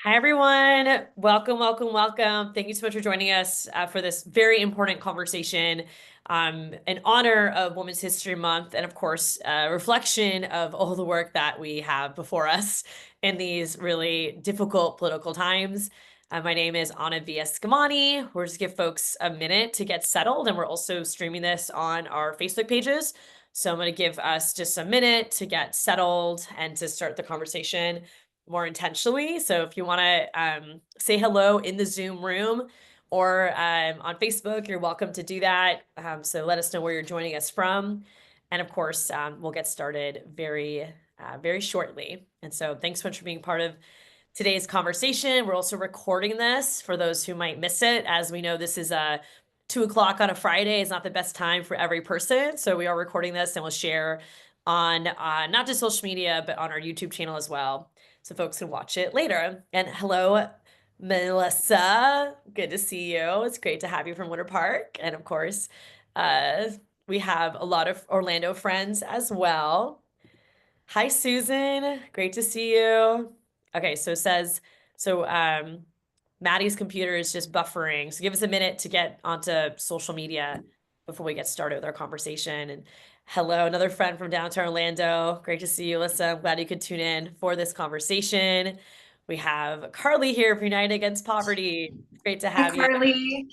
Hi, everyone. Welcome, welcome, welcome. Thank you so much for joining us for this very important conversation in honor of Women's History Month, and of course, a reflection of all the work that we have before us in these really difficult political times. My name is Anna V. Eskamani. We're just give folks a minute to get settled, and we're also streaming this on our Facebook pages. So I'm going to give us just a minute to get settled and to start the conversation more intentionally. So if you want to say hello in the Zoom room or on Facebook, you're welcome to do that. So let us know where you're joining us from. And of course, we'll get started very shortly. And so thanks so much for being part of today's conversation. We're also recording this for those who might miss it. As we know, this is 2 o'clock on a Friday is not the best time for every person. So we are recording this and we'll share on not just social media, but on our YouTube channel as well, so folks can watch it later. And hello, Melissa. Good to see you. It's great to have you from Winter Park. And of course, we have a lot of Orlando friends as well. Hi, Susan. Great to see you. Okay, so it says, Maddie's computer is just buffering. So give us a minute to get onto social media before we get started with our conversation. And hello, another friend from downtown Orlando. Great to see you, Alyssa. I'm glad you could tune in for this conversation. We have Carly here from United Against Poverty. Great to Hi, have you. Carly.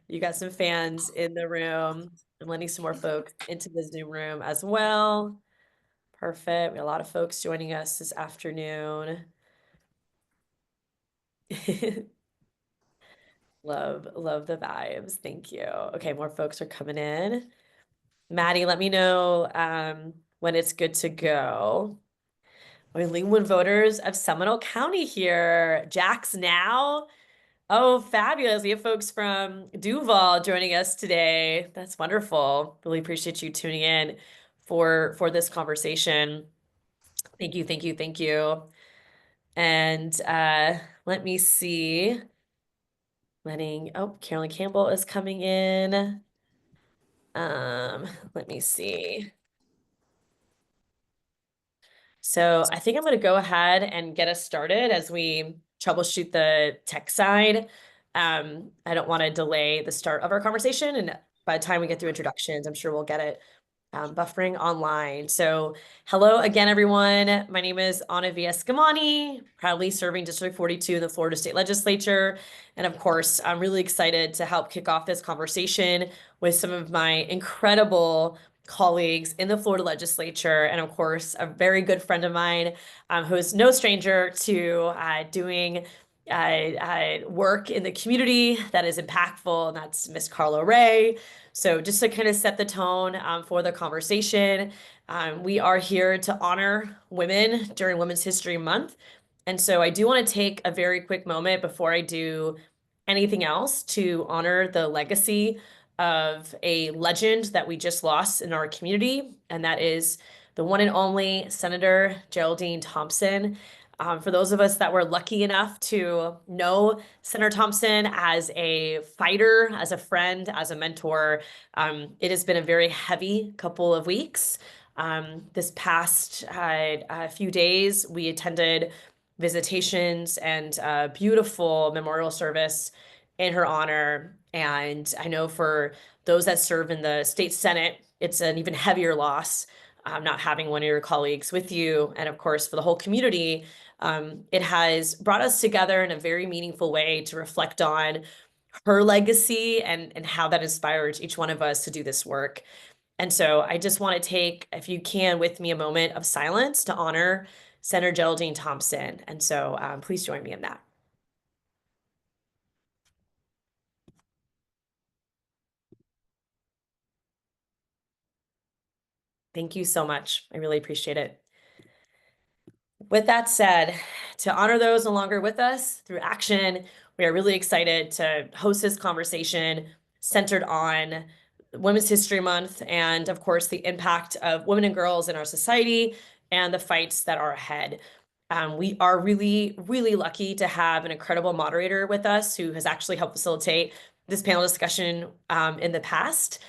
You got some fans in the room. I'm letting some more folks into the Zoom room as well. Perfect. We have a lot of folks joining us this afternoon. Love the vibes. Thank you. Okay, more folks are coming in. Maddie, let me know when it's good to go. We're Linwood voters of Seminole County here. Jack's now. Oh, fabulous. We have folks from Duval joining us today. That's wonderful. Really appreciate you tuning in for this conversation. Thank you, thank you, thank you. And let me see. Carolyn Campbell is coming in. Let me see. So I think I'm going to go ahead and get us started as we troubleshoot the tech side. I don't want to delay the start of our conversation. And by the time we get through introductions, I'm sure we'll get it buffering online. So hello again, everyone. My name is Anna V. Eskamani, proudly serving District 42 in the Florida State Legislature. And of course, I'm really excited to help kick off this conversation with some of my incredible colleagues in the Florida legislature, and of course, a very good friend of mine who is no stranger to doing work in the community that is impactful, and that's Miss Karla Ray. So just to kind of set the tone for the conversation, we are here to honor women during Women's History Month. And so I do want to take a very quick moment before I do anything else to honor the legacy of a legend that we just lost in our community, and that is the one and only Senator Geraldine Thompson. For those of us that were lucky enough to know Senator Thompson as a fighter, as a friend, as a mentor, it has been a very heavy couple of weeks. This past few days, we attended visitations and a beautiful memorial service in her honor. And I know for those that serve in the state Senate, it's an even heavier loss, not having one of your colleagues with you. And of course, for the whole community, it has brought us together in a very meaningful way to reflect on her legacy and how that inspires each one of us to do this work. And so I just want to take, if you can, with me a moment of silence to honor Senator Geraldine Thompson. And so please join me in that. Thank you so much. I really appreciate it. With that said, to honor those no longer with us through action, we are really excited to host this conversation centered on Women's History Month and, of course, the impact of women and girls in our society and the fights that are ahead. We are really, really lucky to have an incredible moderator with us who has actually helped facilitate this panel discussion in the past.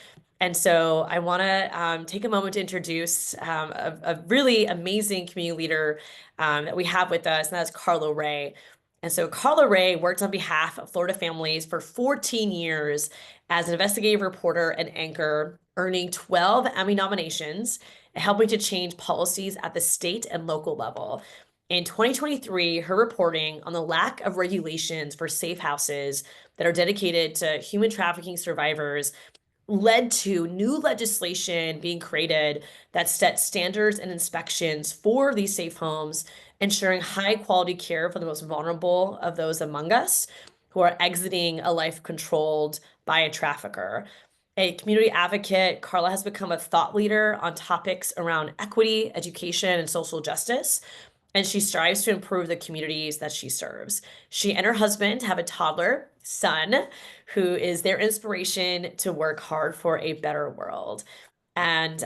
And so I want to take a moment to introduce a really amazing community leader that we have with us, and that's Karla Ray. And so Karla Ray worked on behalf of Florida families for 14 years as an investigative reporter and anchor, earning 12 Emmy nominations and helping to change policies at the state and local level. In 2023, her reporting on the lack of regulations for safe houses that are dedicated to human trafficking survivors led to new legislation being created that set standards and inspections for these safe homes, ensuring high quality care for the most vulnerable of those among us who are exiting a life controlled by a trafficker. A community advocate, Karla has become a thought leader on topics around equity, education, and social justice, and she strives to improve the communities that she serves. She and her husband have a toddler son who is their inspiration to work hard for a better world. And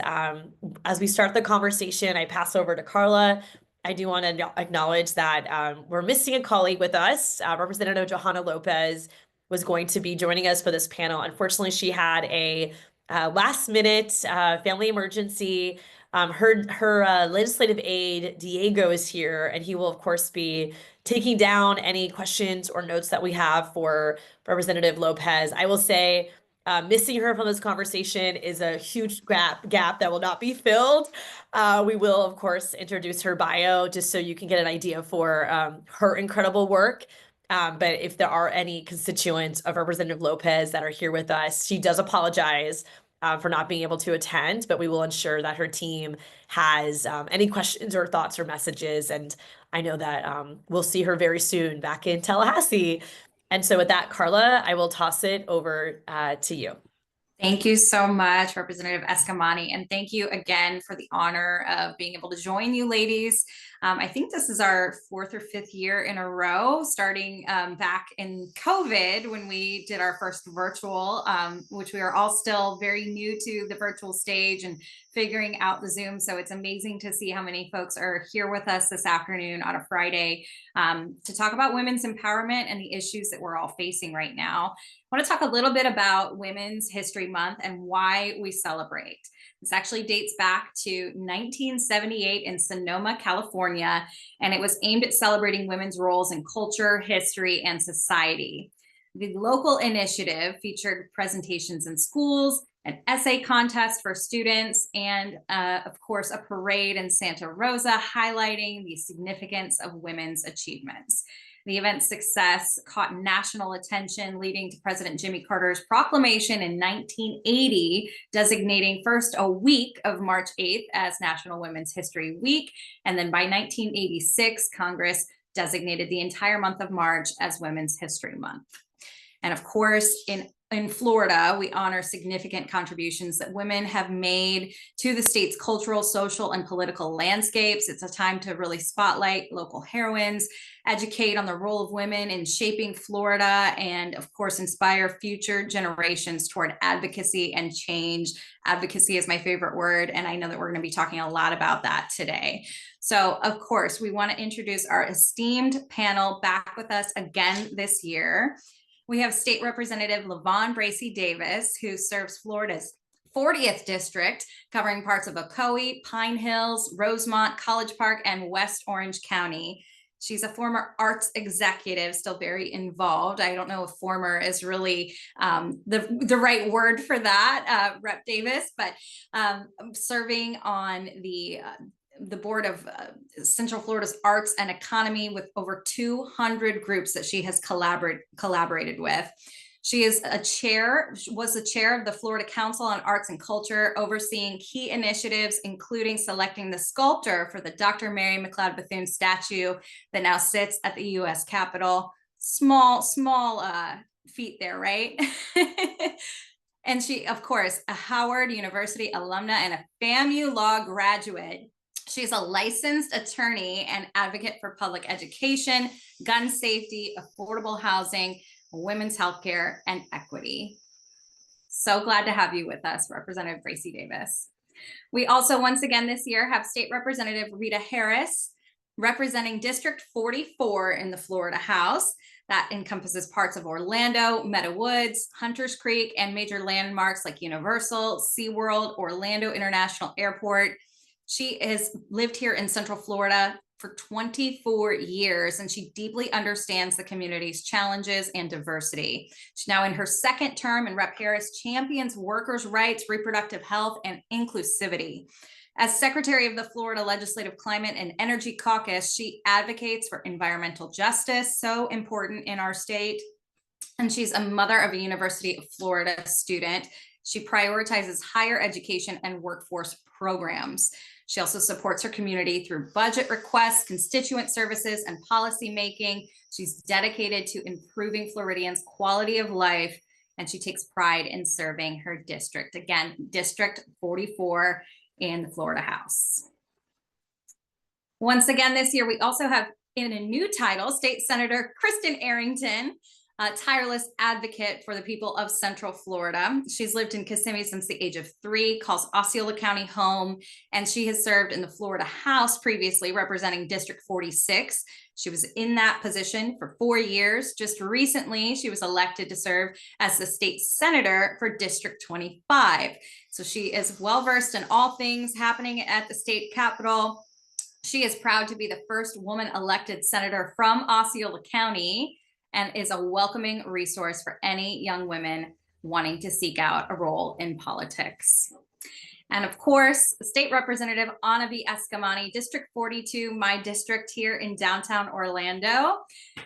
as we start the conversation, I pass over to Karla. I do want to acknowledge that we're missing a colleague with us. Representative Johanna López was going to be joining us for this panel. Unfortunately, she had a last minute family emergency. Her legislative aide, Diego, is here, and he will, of course, be taking down any questions or notes that we have for Representative López. I will say, missing her from this conversation is a huge gap that will not be filled. We will, of course, introduce her bio just so you can get an idea for her incredible work. But if there are any constituents of Representative López that are here with us, she does apologize for not being able to attend, but we will ensure that her team has any questions or thoughts or messages. And I know that we'll see her very soon back in Tallahassee. And so with that, Karla, I will toss it over to you. Thank you so much, Representative Eskamani, and thank you again for the honor of being able to join you ladies. I think this is our 4th or 5th year in a row, starting back in COVID when we did our first virtual, which we are all still very new to the virtual stage and figuring out the Zoom. So it's amazing to see how many folks are here with us this afternoon on a Friday to talk about women's empowerment and the issues that we're all facing right now. I want to talk a little bit about Women's History Month and why we celebrate. This actually dates back to 1978 in Sonoma, California, and it was aimed at celebrating women's roles in culture, history, and society. The local initiative featured presentations in schools, an essay contest for students, and of course, a parade in Santa Rosa highlighting the significance of women's achievements. The event's success caught national attention, leading to President Jimmy Carter's proclamation in 1980, designating first a week of March 8th as National Women's History Week. And then by 1986, Congress designated the entire month of March as Women's History Month. And of course, in Florida, we honor significant contributions that women have made to the state's cultural, social, and political landscapes. It's a time to really spotlight local heroines, educate on the role of women in shaping Florida, and of course, inspire future generations toward advocacy and change. Advocacy is my favorite word, and I know that we're going to be talking a lot about that today. So, of course, we want to introduce our esteemed panel back with us again this year. We have State Representative LaVon Bracy Davis, who serves Florida's 40th district, covering parts of Ocoee, Pine Hills, Rosemont, College Park, and West Orange County. She's a former arts executive, still very involved. I don't know if former is really the right word for that, Rep Davis, but serving on the board of Central Florida's arts and economy with over 200 groups that she has collaborated with. She was the chair of the Florida Council on Arts and Culture, overseeing key initiatives, including selecting the sculptor for the Dr. Mary McLeod Bethune statue that now sits at the U.S. Capitol. Small feat there, right? And she, of course, a Howard University alumna and a FAMU law graduate. She's a licensed attorney and advocate for public education, gun safety, affordable housing, women's healthcare, and equity. So glad to have you with us, Representative Bracy Davis. We also, once again this year, have State Representative Rita Harris. representing District 44 in the Florida House. That encompasses parts of Orlando, Meadow Woods, Hunters Creek, and major landmarks like Universal, SeaWorld, Orlando International Airport. She has lived here in Central Florida for 24 years, and she deeply understands the community's challenges and diversity. She's now in her second term, and Rep. Harris champions workers' rights, reproductive health, and inclusivity. As Secretary of the Florida Legislative Climate and Energy Caucus, she advocates for environmental justice, so important in our state. And she's a mother of a University of Florida student. She prioritizes higher education and workforce programs. She also supports her community through budget requests, constituent services, and policy making. She's dedicated to improving Floridians' quality of life, and she takes pride in serving her district. Again, District 44 in the Florida House. Once again, this year, we also have in a new title, State Senator Kristen Arrington, a tireless advocate for the people of Central Florida. She's lived in Kissimmee since the age of 3, calls Osceola County home, and she has served in the Florida House previously, representing District 46. She was in that position for 4 years. Just recently, she was elected to serve as the state senator for District 25. So she is well-versed in all things happening at the state capitol. She is proud to be the first woman elected senator from Osceola County, and is a welcoming resource for any young women wanting to seek out a role in politics. And of course, State Representative Anna V. Eskamani, District 42, my district here in downtown Orlando.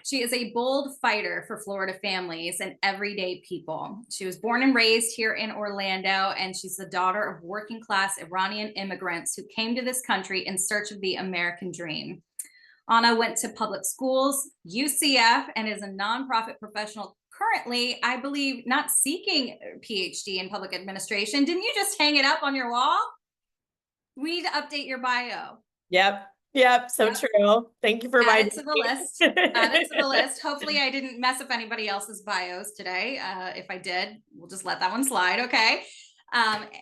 She is a bold fighter for Florida families and everyday people. She was born and raised here in Orlando, and she's the daughter of working class Iranian immigrants who came to this country in search of the American dream. Anna went to public schools, UCF, and is a nonprofit professional currently, I believe, not seeking a PhD in public administration. Didn't you just hang it up on your wall? We need to update your bio. Yep. So true. Thank you for add it to the list. Add it to the list. Hopefully I didn't mess up anybody else's bios today. If I did, we'll just let that one slide. Okay.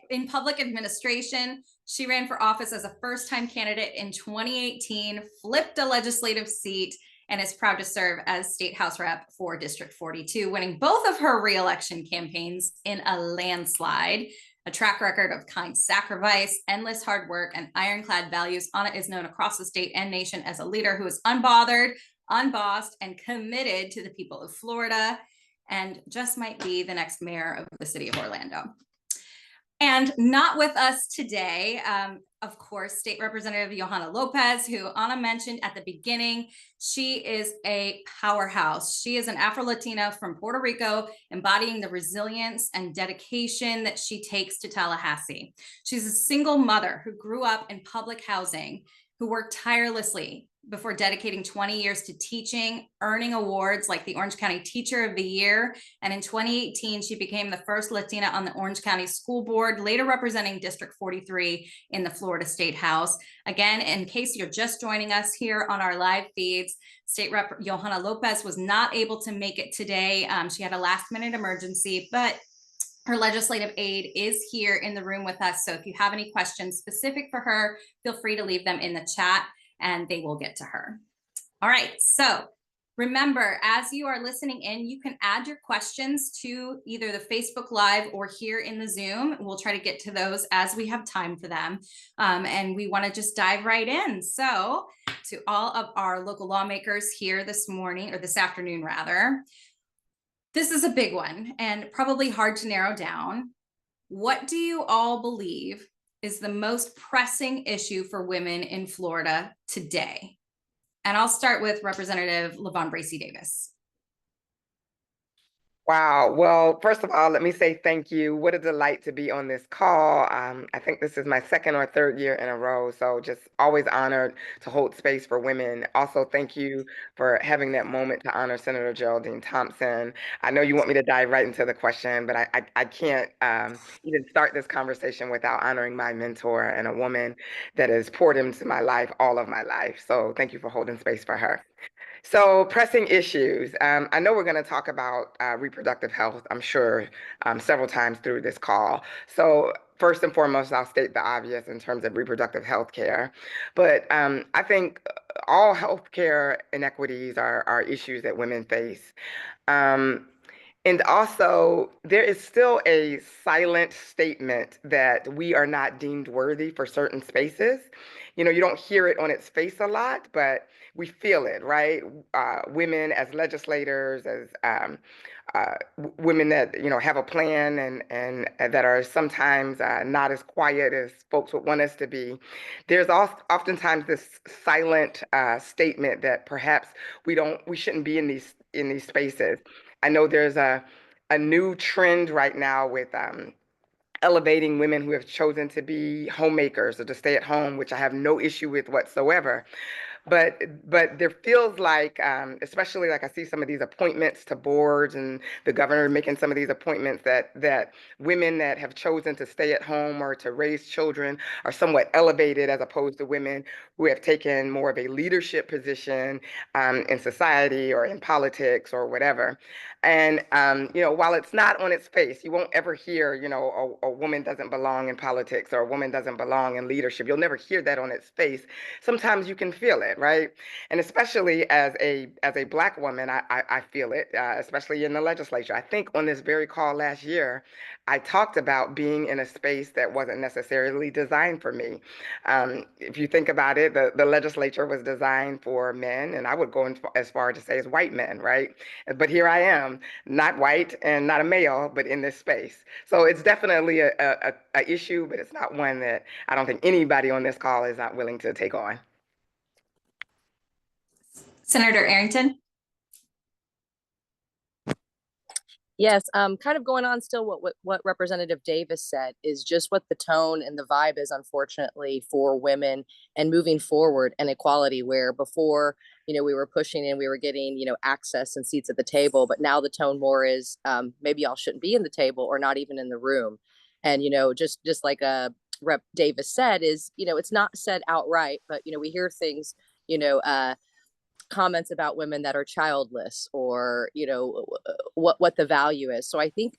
In public administration, she ran for office as a first-time candidate in 2018, flipped a legislative seat, and is proud to serve as state house rep for District 42, winning both of her re-election campaigns in a landslide. A track record of kind sacrifice, endless hard work, and ironclad values, Anna is known across the state and nation as a leader who is unbothered, unbossed, and committed to the people of Florida, and just might be the next mayor of the city of Orlando. And not with us today, of course, State Representative Johanna López, who Anna mentioned at the beginning. She is a powerhouse. She is an Afro-Latina from Puerto Rico, embodying the resilience and dedication that she takes to Tallahassee. She's a single mother who grew up in public housing, who worked tirelessly before dedicating 20 years to teaching, earning awards like the Orange County Teacher of the Year. And in 2018, she became the first Latina on the Orange County School Board, later representing District 43 in the Florida State House. Again, in case you're just joining us here on our live feeds, State Rep Johanna López was not able to make it today. She had a last-minute emergency, but her legislative aide is here in the room with us. So if you have any questions specific for her, feel free to leave them in the chat and they will get to her. All right, so remember, as you are listening in, you can add your questions to either the Facebook Live or here in the Zoom. We'll try to get to those as we have time for them. And we want to just dive right in. So to all of our local lawmakers here this morning, or this afternoon rather, this is a big one and probably hard to narrow down. What do you all believe is the most pressing issue for women in Florida today? And I'll start with Representative LaVon Bracy Davis. Wow. Well, first of all, let me say thank you. What a delight to be on this call. I think this is my second or third year in a row, so just always honored to hold space for women. Also, thank you for having that moment to honor Senator Geraldine Thompson. I know you want me to dive right into the question, but I can't even start this conversation without honoring my mentor and a woman that has poured into my life all of my life. So thank you for holding space for her. So pressing issues. I know we're going to talk about reproductive health, I'm sure, several times through this call. So first and foremost, I'll state the obvious in terms of reproductive health care. But I think all healthcare inequities are issues that women face. Um, and also, there is still a silent statement that we are not deemed worthy for certain spaces. You know, you don't hear it on its face a lot, but we feel it, right? Women as legislators, as women that have a plan and that are sometimes not as quiet as folks would want us to be. There's oftentimes this silent statement that perhaps we shouldn't be in these spaces. I know there's a new trend right now with elevating women who have chosen to be homemakers or to stay at home, which I have no issue with whatsoever. But there feels like, especially like I see some of these appointments to boards and the governor making some of these appointments that women that have chosen to stay at home or to raise children are somewhat elevated as opposed to women who have taken more of a leadership position in society or in politics or whatever. And while it's not on its face, you won't ever hear, a woman doesn't belong in politics or a woman doesn't belong in leadership. You'll never hear that on its face. Sometimes you can feel it, right? And especially as a Black woman, I feel it, especially in the legislature. I think on this very call last year, I talked about being in a space that wasn't necessarily designed for me. If you think about it, the legislature was designed for men, and I would go as far to say as white men, right? But here I am, not white and not a male, but in this space. So it's definitely a issue, but it's not one that I don't think anybody on this call is not willing to take on. Senator Arrington. Yes, kind of going on still what Representative Davis said is just what the tone and the vibe is, unfortunately, for women and moving forward and equality, where before, we were pushing and we were getting, access and seats at the table, but now the tone more is maybe y'all shouldn't be in the table or not even in the room. And, just like Rep Davis said is, it's not said outright, but, we hear things, comments about women that are childless or what the value is. So I think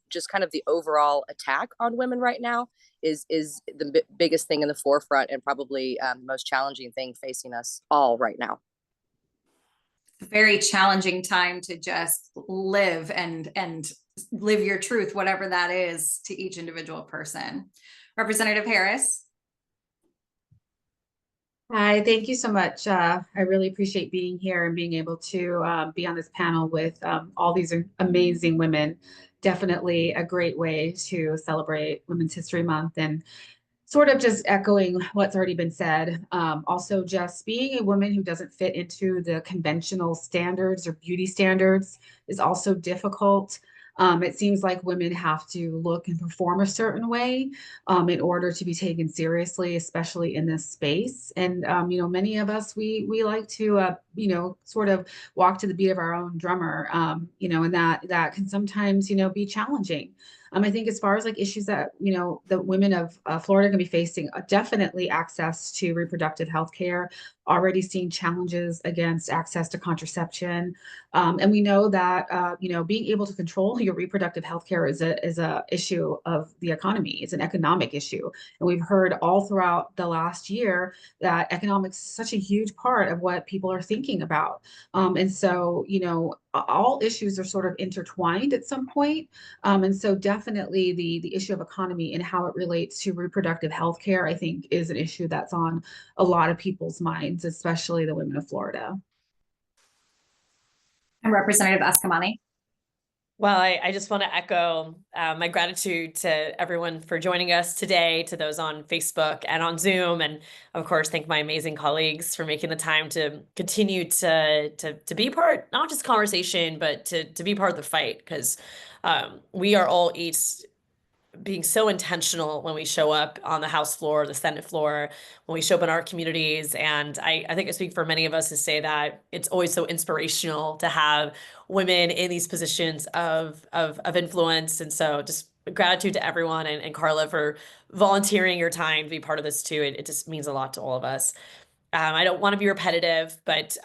just kind of the overall attack on women right now is the biggest thing in the forefront and probably the most challenging thing facing us all right now. Very challenging time to just live and live your truth, whatever that is, to each individual person. Representative Harris. Hi, thank you so much. I really appreciate being here and being able to be on this panel with all these amazing women. Definitely a great way to celebrate Women's History Month and sort of just echoing what's already been said. Also, just being a woman who doesn't fit into the conventional standards or beauty standards is also difficult. It seems like women have to look and perform a certain way in order to be taken seriously, especially in this space. And many of us we like to sort of walk to the beat of our own drummer. And that can sometimes be challenging. I think as far as like issues that, the women of Florida are going to be facing, definitely access to reproductive health care, already seeing challenges against access to contraception. And we know that, being able to control your reproductive health care is a issue of the economy. It's an economic issue. And we've heard all throughout the last year that economics is such a huge part of what people are thinking about. And so, all issues are sort of intertwined at some point. And so definitely the issue of economy and how it relates to reproductive health care, I think, is an issue that's on a lot of people's minds, especially the women of Florida. And Representative Eskamani. Well, I just want to echo my gratitude to everyone for joining us today, to those on Facebook and on Zoom, and of course, thank my amazing colleagues for making the time to continue to be part, not just conversation, but to be part of the fight, because we are all each being so intentional when we show up on the House floor, the Senate floor, when we show up in our communities. And I think I speak for many of us to say that it's always so inspirational to have women in these positions of influence. And so just gratitude to everyone, and Karla for volunteering your time to be part of this too. It just means a lot to all of us. I don't want to be repetitive, but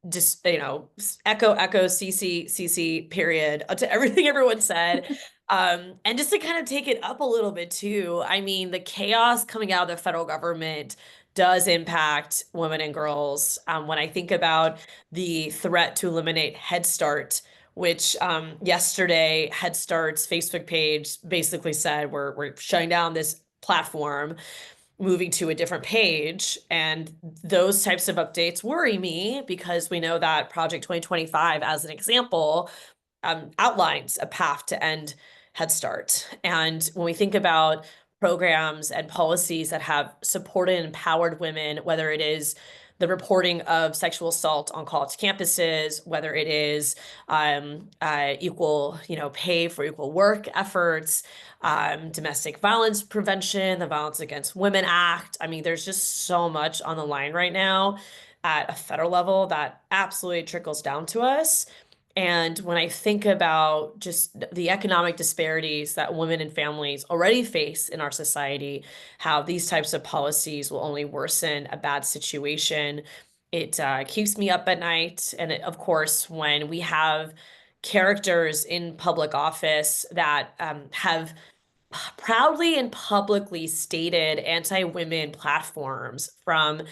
just, echo CC period to everything everyone said. And just to kind of take it up a little bit too, I mean, the chaos coming out of the federal government does impact women and girls. When I think about the threat to eliminate Head Start, which yesterday Head Start's Facebook page basically said we're shutting down this platform, moving to a different page. And those types of updates worry me because we know that Project 2025, as an example, outlines a path to end Head Start. And when we think about programs and policies that have supported and empowered women, whether it is the reporting of sexual assault on college campuses, whether it is equal, pay for equal work efforts, domestic violence prevention, the Violence Against Women Act. I mean, there's just so much on the line right now at a federal level that absolutely trickles down to us. And when I think about just the economic disparities that women and families already face in our society, how these types of policies will only worsen a bad situation, it keeps me up at night. And of course, when we have characters in public office that have proudly and publicly stated anti-women platforms, from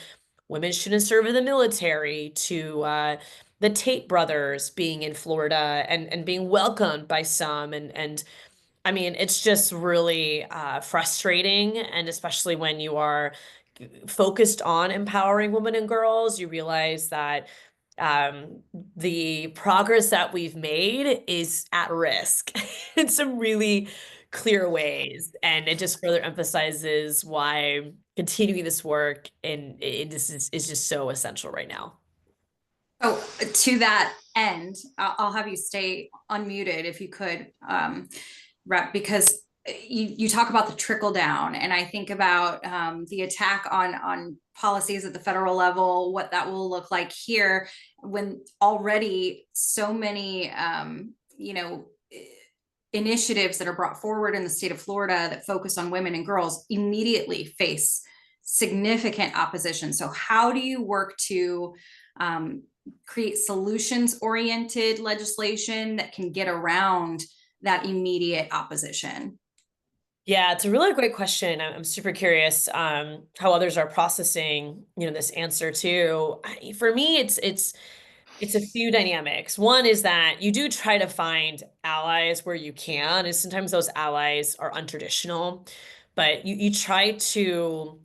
women shouldn't serve in the military to the Tate brothers being in Florida and being welcomed by some. And I mean, it's just really frustrating. And especially when you are focused on empowering women and girls, you realize that the progress that we've made is at risk in some really clear ways. And it just further emphasizes why continuing this work is just so essential right now. Oh, to that end, I'll have you stay unmuted if you could, Rep, because you talk about the trickle down, and I think about the attack on policies at the federal level, what that will look like here, when already so many, initiatives that are brought forward in the state of Florida that focus on women and girls immediately face significant opposition. So how do you work to create solutions-oriented legislation that can get around that immediate opposition? Yeah, it's a really great question. I'm super curious how others are processing, this answer too. For me, it's a few dynamics. One is that you do try to find allies where you can, and sometimes those allies are untraditional, but you try to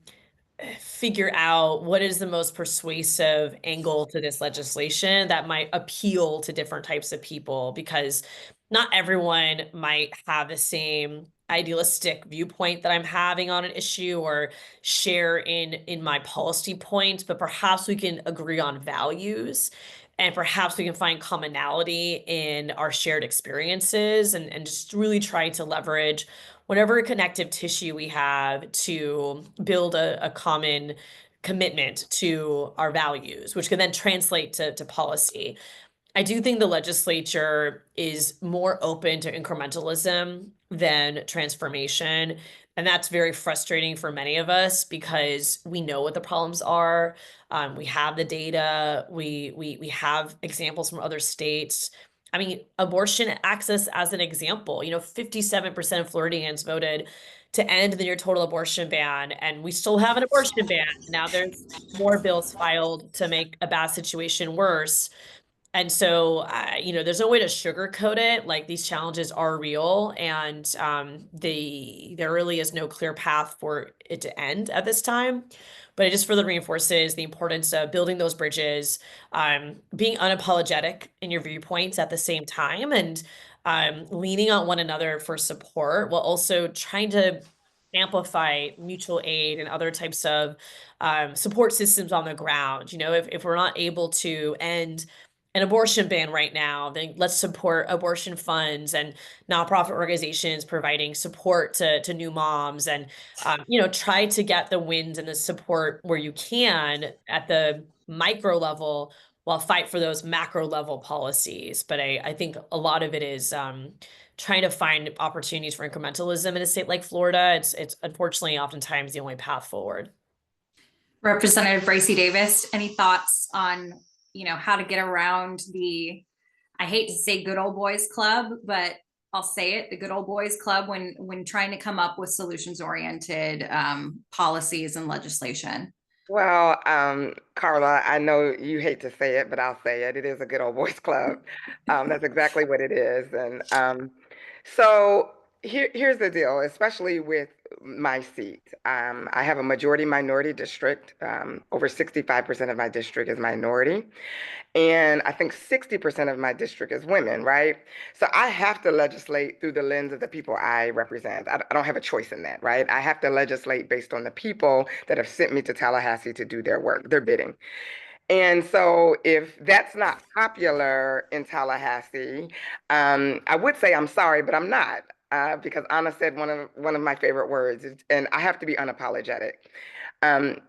figure out what is the most persuasive angle to this legislation that might appeal to different types of people, because not everyone might have the same idealistic viewpoint that I'm having on an issue or share in my policy points, but perhaps we can agree on values, and perhaps we can find commonality in our shared experiences, and just really try to leverage whatever connective tissue we have to build a common commitment to our values, which can then translate to policy. I do think the legislature is more open to incrementalism than transformation. And that's very frustrating for many of us because we know what the problems are. We have the data. We have examples from other states. I mean, abortion access as an example, 57% of Floridians voted to end the near total abortion ban, and we still have an abortion ban. Now there's more bills filed to make a bad situation worse. And so, there's no way to sugarcoat it. Like, these challenges are real, and there really is no clear path for it to end at this time. But it just further reinforces the importance of building those bridges, being unapologetic in your viewpoints at the same time, and leaning on one another for support, while also trying to amplify mutual aid and other types of support systems on the ground. If we're not able to end an abortion ban right now, then let's support abortion funds and nonprofit organizations providing support to new moms, and try to get the wins and the support where you can at the micro level, while fight for those macro level policies. But I think a lot of it is trying to find opportunities for incrementalism in a state like Florida. It's unfortunately oftentimes the only path forward. Representative Bracy Davis, any thoughts on how to get around I hate to say good old boys club, but I'll say it, the good old boys club, when trying to come up with solutions oriented policies and legislation? Well, Karla, I know you hate to say it, but I'll say it. It is a good old boys club. That's exactly what it is. And so here's the deal, especially with my seat. I have a majority minority district. Over 65% of my district is minority. And I think 60% of my district is women, right? So I have to legislate through the lens of the people I represent. I don't have a choice in that, right? I have to legislate based on the people that have sent me to Tallahassee to do their work, their bidding. And so if that's not popular in Tallahassee, I would say I'm sorry, but I'm not. Because Anna said one of my favorite words, and I have to be unapologetic,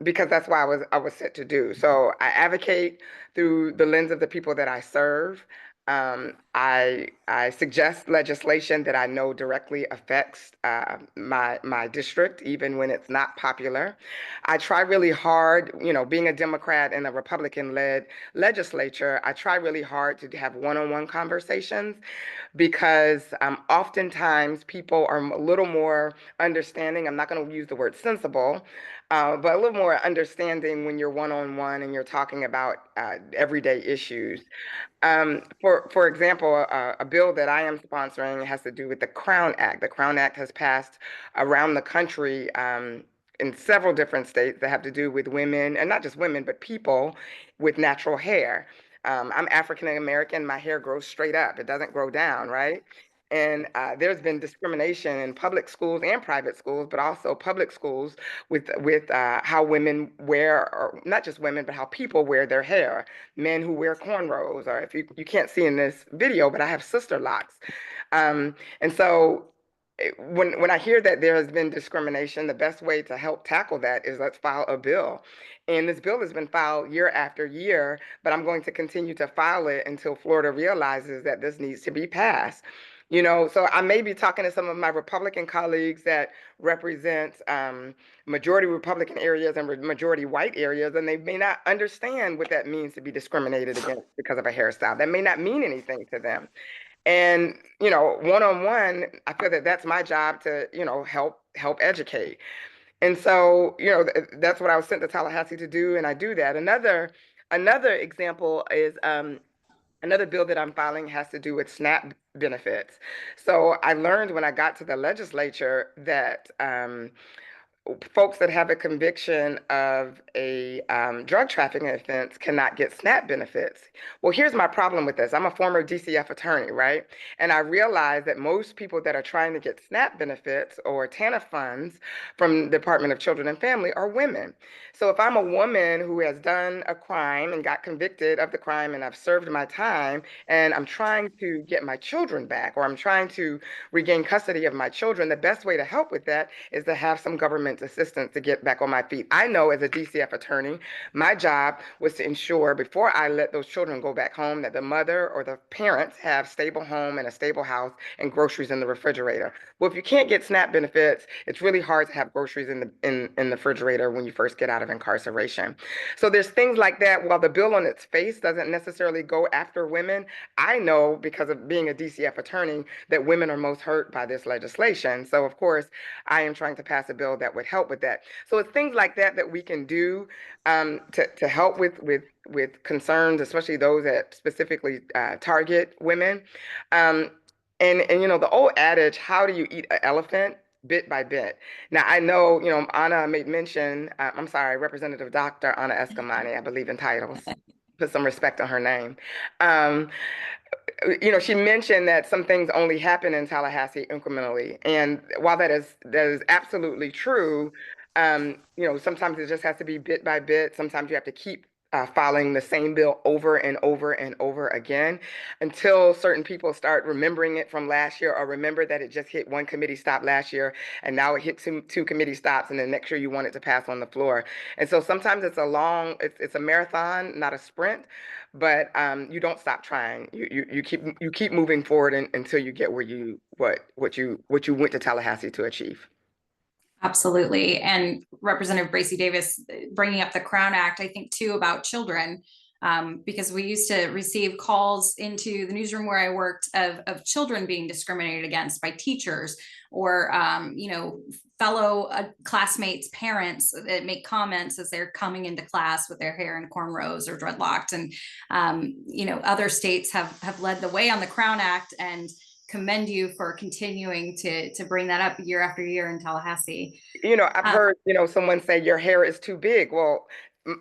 because that's why I was set to do. So I advocate through the lens of the people that I serve. I suggest legislation that I know directly affects my district, even when it's not popular. I try really hard, being a Democrat in a Republican-led legislature, I try really hard to have one-on-one conversations because oftentimes people are a little more understanding. I'm not going to use the word sensible, but a little more understanding when you're one-on-one and you're talking about everyday issues. For example, a bill that I am sponsoring has to do with the Crown Act. The Crown Act has passed around the country in several different states that have to do with women, and not just women, but people with natural hair. I'm African American. My hair grows straight up. It doesn't grow down, right? And there's been discrimination in public schools and private schools, but also public schools with how women wear, or not just women, but how people wear their hair. Men who wear cornrows, or if you can't see in this video, but I have sister locks. And so when I hear that there has been discrimination, the best way to help tackle that is let's file a bill. And this bill has been filed year after year, but I'm going to continue to file it until Florida realizes that this needs to be passed. So I may be talking to some of my Republican colleagues that represent majority Republican areas and majority white areas, and they may not understand what that means to be discriminated against because of a hairstyle. That may not mean anything to them. And, one-on-one, I feel that that's my job to, help educate. And so, that's what I was sent to Tallahassee to do, and I do that. Another example is another bill that I'm filing has to do with SNAP benefits. So I learned when I got to the legislature that folks that have a conviction of a drug trafficking offense cannot get SNAP benefits. Well, here's my problem with this. I'm a former DCF attorney, right? And I realize that most people that are trying to get SNAP benefits or TANF funds from the Department of Children and Family are women. So if I'm a woman who has done a crime and got convicted of the crime and I've served my time and I'm trying to get my children back, or I'm trying to regain custody of my children, the best way to help with that is to have some government assistance to get back on my feet. I know as a DCF attorney, my job was to ensure before I let those children go back home that the mother or the parents have stable home and a stable house and groceries in the refrigerator. Well, if you can't get SNAP benefits, it's really hard to have groceries in the refrigerator when you first get out of incarceration. So there's things like that. While the bill on its face doesn't necessarily go after women, I know because of being a DCF attorney that women are most hurt by this legislation. So of course, I am trying to pass a bill that would help with that. So it's things like that that we can do to help with concerns, especially those that specifically target women. And the old adage, how do you eat an elephant? Bit by bit. Now I know, Anna made mention, I'm sorry, Representative Dr. Anna Eskamani, I believe in titles. Put some respect on her name. She mentioned that some things only happen in Tallahassee incrementally. And while that is absolutely true, sometimes it just has to be bit by bit. Sometimes you have to keep filing the same bill over and over and over again until certain people start remembering it from last year, or remember that it just hit one committee stop last year and now it hit two committee stops, and then next year you want it to pass on the floor. And so sometimes it's a marathon, not a sprint, but you don't stop trying. You keep moving forward until you get what you went to Tallahassee to achieve. Absolutely. And Representative Bracy Davis bringing up the Crown Act, I think too about children. because we used to receive calls into the newsroom where I worked of children being discriminated against by teachers, or fellow classmates' parents that make comments as they're coming into class with their hair in cornrows or dreadlocked. And other states have led the way on the Crown Act, and commend you for continuing to bring that up year after year in Tallahassee. I've heard, someone say your hair is too big. Well,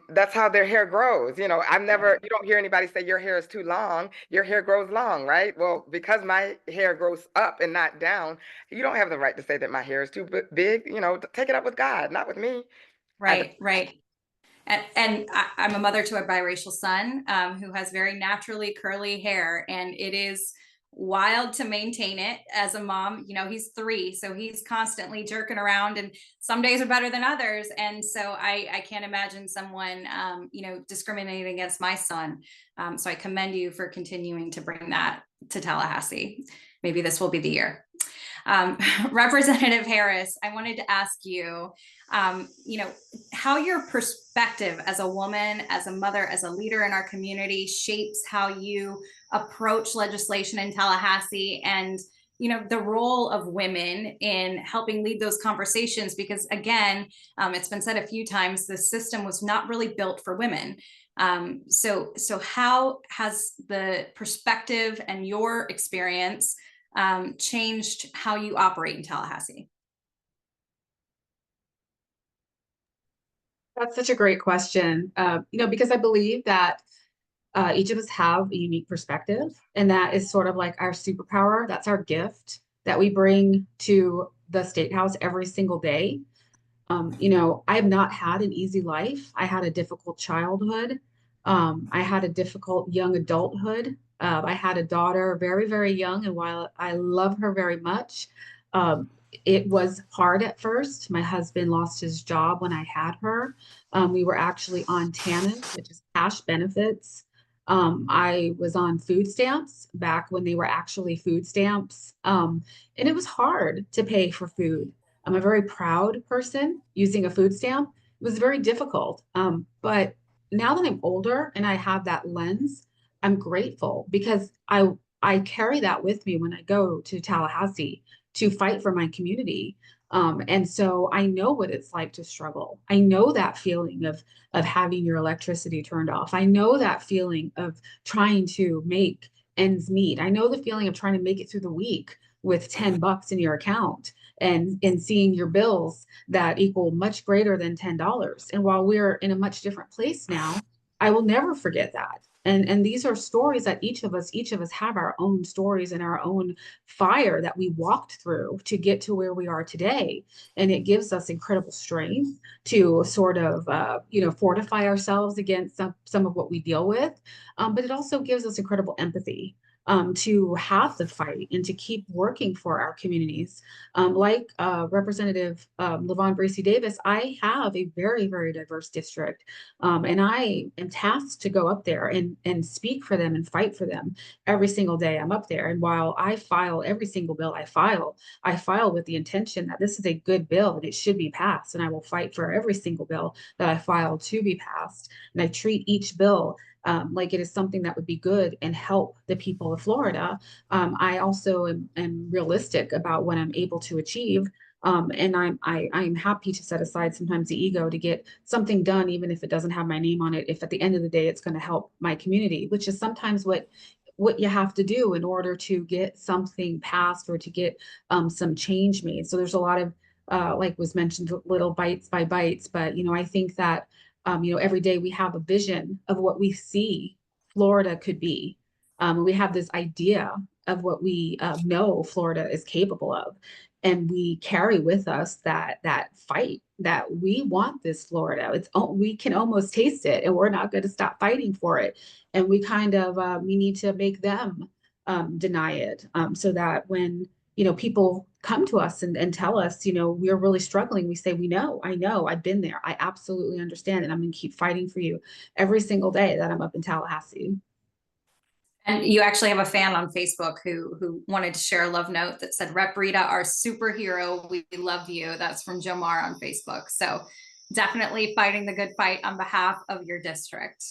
that's how their hair grows. You don't hear anybody say your hair is too long. Your hair grows long, right? Well, because my hair grows up and not down, you don't have the right to say that my hair is too big. Take it up with God, not with me. Right. And I'm a mother to a biracial son who has very naturally curly hair, and it is wild to maintain it as a mom. He's 3, so he's constantly jerking around, and some days are better than others. And so I can't imagine someone, discriminating against my son. So I commend you for continuing to bring that to Tallahassee. Maybe this will be the year. Representative Harris, I wanted to ask you, how your perspective as a woman, as a mother, as a leader in our community shapes how you approach legislation in Tallahassee, and the role of women in helping lead those conversations. Because again, it's been said a few times, the system was not really built for women. So how has the perspective and your experience changed how you operate in Tallahassee? That's such a great question, because I believe that each of us have a unique perspective, and that is sort of like our superpower. That's our gift that we bring to the State House every single day. I have not had an easy life. I had a difficult childhood. I had a difficult young adulthood. I had a daughter very, very young, and while I love her very much, it was hard at first. My husband lost his job when I had her. We were actually on TANF, which is cash benefits. I was on food stamps back when they were actually food stamps. And it was hard to pay for food. I'm a very proud person using a food stamp. It was very difficult. But now that I'm older and I have that lens, I'm grateful, because I carry that with me when I go to Tallahassee to fight for my community. And so I know what it's like to struggle. I know that feeling of having your electricity turned off. I know that feeling of trying to make ends meet. I know the feeling of trying to make it through the week with $10 in your account, and seeing your bills that equal much greater than $10. And while we're in a much different place now, I will never forget that. And these are stories that each of us have our own stories and our own fire that we walked through to get to where we are today. And it gives us incredible strength to sort of, fortify ourselves against some of what we deal with. But it also gives us incredible empathy to have the fight and to keep working for our communities. Like Representative LaVon Bracy Davis, I have a very, very diverse district, and I am tasked to go up there and speak for them and fight for them every single day I'm up there. And while I file every single bill I file with the intention that this is a good bill and it should be passed, and I will fight for every single bill that I file to be passed. And I treat each bill like it is something that would be good and help the people of Florida. I also am realistic about what I'm able to achieve. And I'm happy to set aside sometimes the ego to get something done, even if it doesn't have my name on it, if at the end of the day it's going to help my community, which is sometimes what you have to do in order to get something passed or to get some change made. So there's a lot of like was mentioned, little bites by bites, but I think that every day we have a vision of what we see Florida could be. We have this idea of what we know Florida is capable of. And we carry with us that fight that we want this Florida. We can almost taste it, and we're not going to stop fighting for it. And we kind of we need to make them deny it, so that when people come to us and tell us, we're really struggling, we say, I know, I've been there. I absolutely understand. And I'm going to keep fighting for you every single day that I'm up in Tallahassee. And you actually have a fan on Facebook who wanted to share a love note that said, "Rep Rita, our superhero, we love you." That's from Jomar on Facebook. So definitely fighting the good fight on behalf of your district.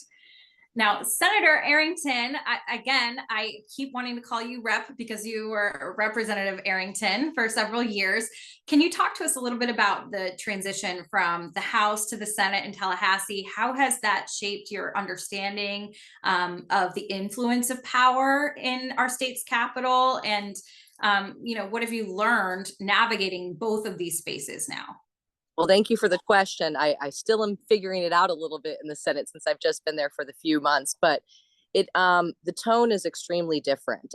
Now, Senator Arrington, I keep wanting to call you Rep because you were Representative Arrington for several years. Can you talk to us a little bit about the transition from the House to the Senate in Tallahassee? How has that shaped your understanding of the influence of power in our state's capital? And, what have you learned navigating both of these spaces now? Well, thank you for the question. I still am figuring it out a little bit in the Senate since I've just been there for the few months, but the tone is extremely different.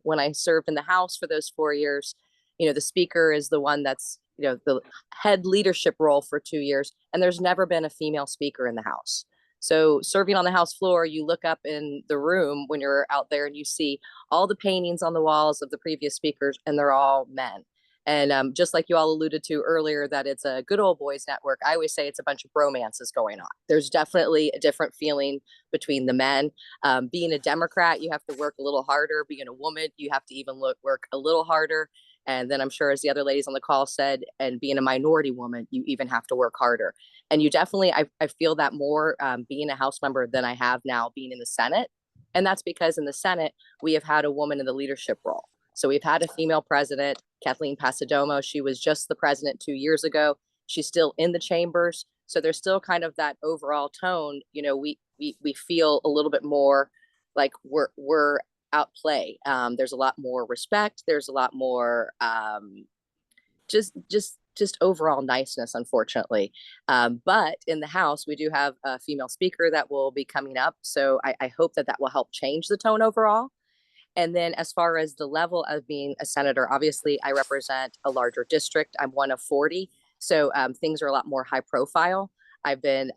When I served in the House for those 4 years, the Speaker is the one that's the head leadership role for 2 years, and there's never been a female Speaker in the House. So serving on the House floor, you look up in the room when you're out there and you see all the paintings on the walls of the previous speakers, and they're all men. And just like you all alluded to earlier, that it's a good old boys network, I always say it's a bunch of bromances going on. There's definitely a different feeling between the men. Being a Democrat, you have to work a little harder. Being a woman, you have to even work a little harder. And then I'm sure, as the other ladies on the call said, and being a minority woman, you even have to work harder. And you definitely, I feel that more being a House member than I have now being in the Senate. And that's because in the Senate, we have had a woman in the leadership role. So we've had a female president, Kathleen Passidomo. She was just the president 2 years ago. She's still in the chambers. So there's still kind of that overall tone. We feel a little bit more like we're outplay. There's a lot more respect. There's a lot more just overall niceness, unfortunately. But in the House, we do have a female speaker that will be coming up. So I hope that will help change the tone overall. And then as far as the level of being a senator, obviously I represent a larger district. I'm one of 40. So things are a lot more high profile. I've been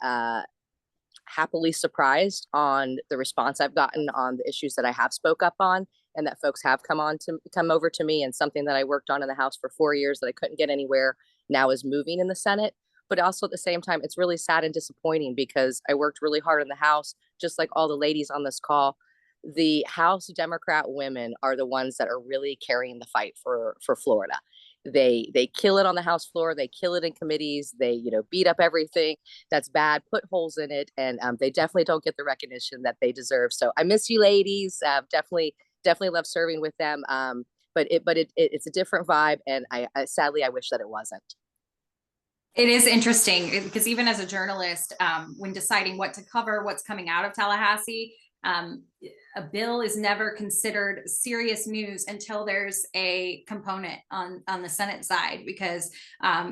happily surprised on the response I've gotten on the issues that I have spoke up on, and that folks have come over to me. And something that I worked on in the House for 4 years that I couldn't get anywhere now is moving in the Senate. But also at the same time, it's really sad and disappointing because I worked really hard in the House, just like all the ladies on this call. The House Democrat women are the ones that are really carrying the fight for Florida. They kill it on the House floor. They kill it in committees. They beat up everything that's bad, put holes in it, and they definitely don't get the recognition that they deserve. So I miss you, ladies. Definitely love serving with them. But it's a different vibe, and I sadly I wish that it wasn't. It is interesting because even as a journalist, when deciding what to cover, what's coming out of Tallahassee, a bill is never considered serious news until there's a component on the Senate side, because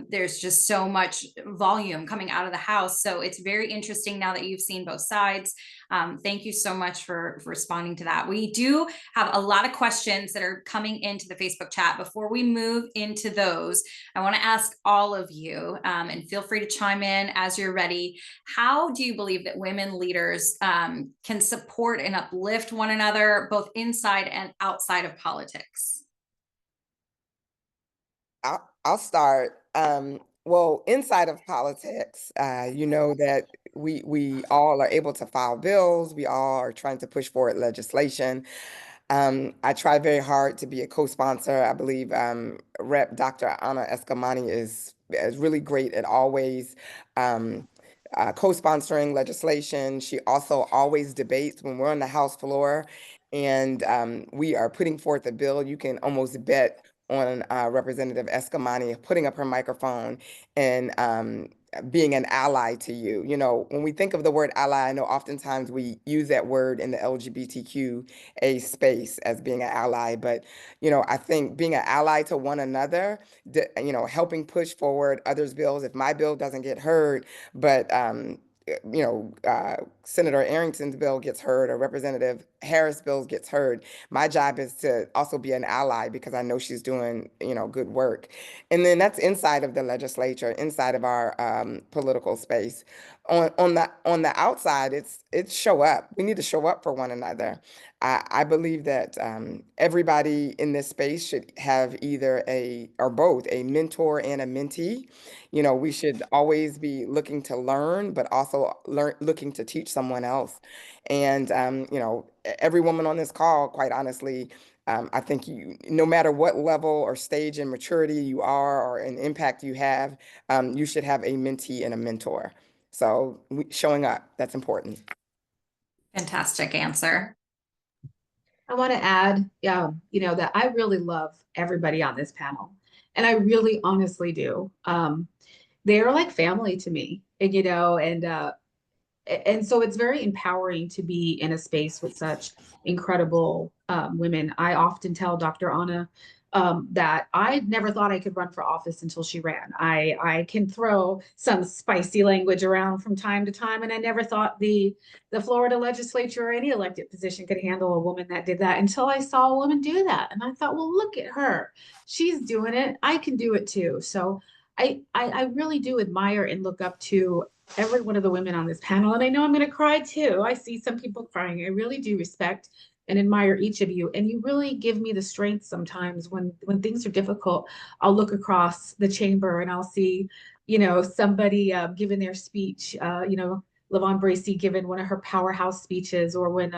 there's just so much volume coming out of the House. So it's very interesting now that you've seen both sides. Thank you so much for responding to that. We do have a lot of questions that are coming into the Facebook chat. Before we move into those, I want to ask all of you, and feel free to chime in as you're ready. How do you believe that women leaders can support and uplift one another, both inside and outside of politics? I'll start. Well, inside of politics, that we all are able to file bills. We all are trying to push forward legislation. I try very hard to be a co-sponsor. I believe Rep. Dr. Anna Eskamani is really great at always co-sponsoring legislation. She also always debates when we're on the House floor and we are putting forth a bill. You can almost bet on Representative Eskamani putting up her microphone and being an ally to you. When we think of the word ally, I know oftentimes we use that word in the LGBTQA space as being an ally, but I think being an ally to one another, helping push forward others' bills. If my bill doesn't get heard, but Senator Arrington's bill gets heard or Representative Harris' bill gets heard, my job is to also be an ally because I know she's doing, good work. And then that's inside of the legislature, inside of our political space. On the outside, it's show up. We need to show up for one another. I believe that everybody in this space should have either both a mentor and a mentee. We should always be looking to learn, but also looking to teach someone else. And every woman on this call, quite honestly, I think no matter what level or stage in maturity you are or an impact you have, you should have a mentee and a mentor. So showing up, that's important. Fantastic answer. I want to add, that I really love everybody on this panel, and I really honestly do. They're like family to me, and so it's very empowering to be in a space with such incredible women. I often tell Dr. Anna that I never thought I could run for office until she ran. I can throw some spicy language around from time to time, and I never thought the Florida legislature or any elected position could handle a woman that did that until I saw a woman do that. And I thought, well, look at her. She's doing it. I can do it too. So I really do admire and look up to every one of the women on this panel. And I know I'm going to cry too. I see some people crying. I really do respect and admire each of you. And you really give me the strength sometimes when things are difficult. I'll look across the chamber and I'll see, somebody giving their speech, LaVon Bracy giving one of her powerhouse speeches, or when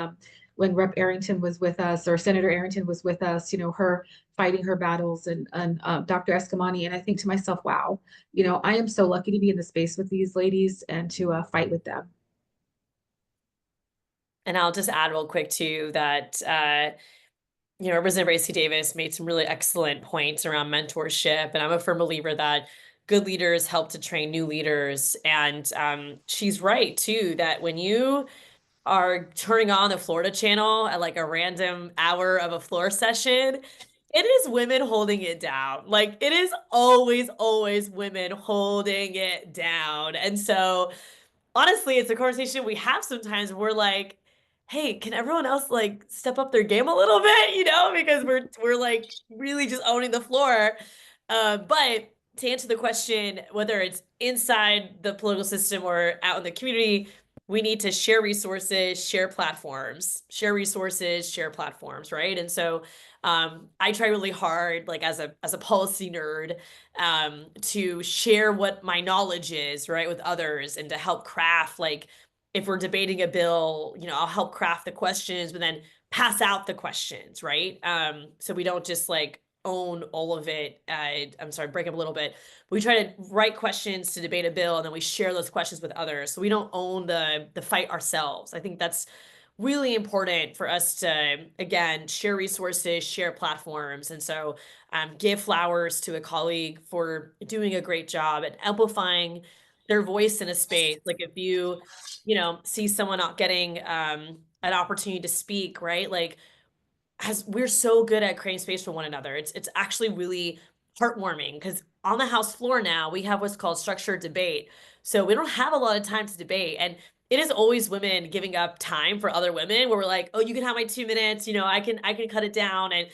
Rep. Arrington was with us, or Senator Arrington was with us, her fighting her battles, and Dr. Eskamani. And I think to myself, wow, I am so lucky to be in the space with these ladies and to fight with them. And I'll just add real quick too that, Representative Bracy Davis made some really excellent points around mentorship. And I'm a firm believer that good leaders help to train new leaders. And she's right too, that when you are turning on the Florida channel at like a random hour of a floor session, it is women holding it down. Like it is always, always women holding it down. And so honestly, it's a conversation we have sometimes. We're like, hey, can everyone else like step up their game a little bit, because we're like really just owning the floor. But to answer the question, whether it's inside the political system or out in the community, we need to share resources, share platforms, right? And so I try really hard, like as a policy nerd, to share what my knowledge is, right, with others, and to help craft, like, if we're debating a bill, I'll help craft the questions, but then pass out the questions, right? So we don't just like own all of it. I'm sorry, break up a little bit. We try to write questions to debate a bill, and then we share those questions with others. So we don't own the fight ourselves. I think that's really important for us to, again, share resources, share platforms. And so give flowers to a colleague for doing a great job at amplifying their voice in a space. Like if you see someone not getting an opportunity to speak, right? Like we're so good at creating space for one another. It's actually really heartwarming, because on the House floor now we have what's called structured debate. So we don't have a lot of time to debate, and it is always women giving up time for other women, where we're like, oh, you can have my 2 minutes, I can cut it down. And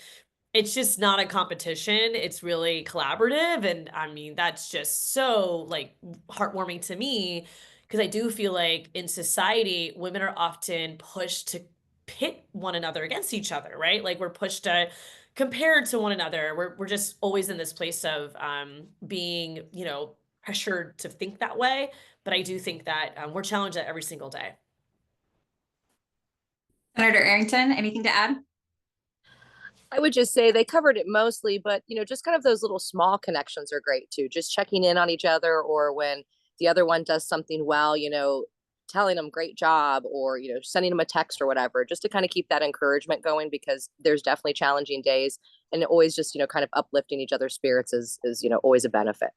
it's just not a competition. It's really collaborative. And I mean, that's just so like heartwarming to me, because I do feel like in society, women are often pushed to pit one another against each other, right? Like we're pushed to compare to one another. We're just always in this place of being, pressured to think that way. But I do think that we're challenged that every single day. Senator Arrington, anything to add? I would just say they covered it mostly, but just kind of those little small connections are great too. Just checking in on each other, or when the other one does something well, telling them great job, or sending them a text or whatever, just to kind of keep that encouragement going, because there's definitely challenging days, and always just kind of uplifting each other's spirits is always a benefit.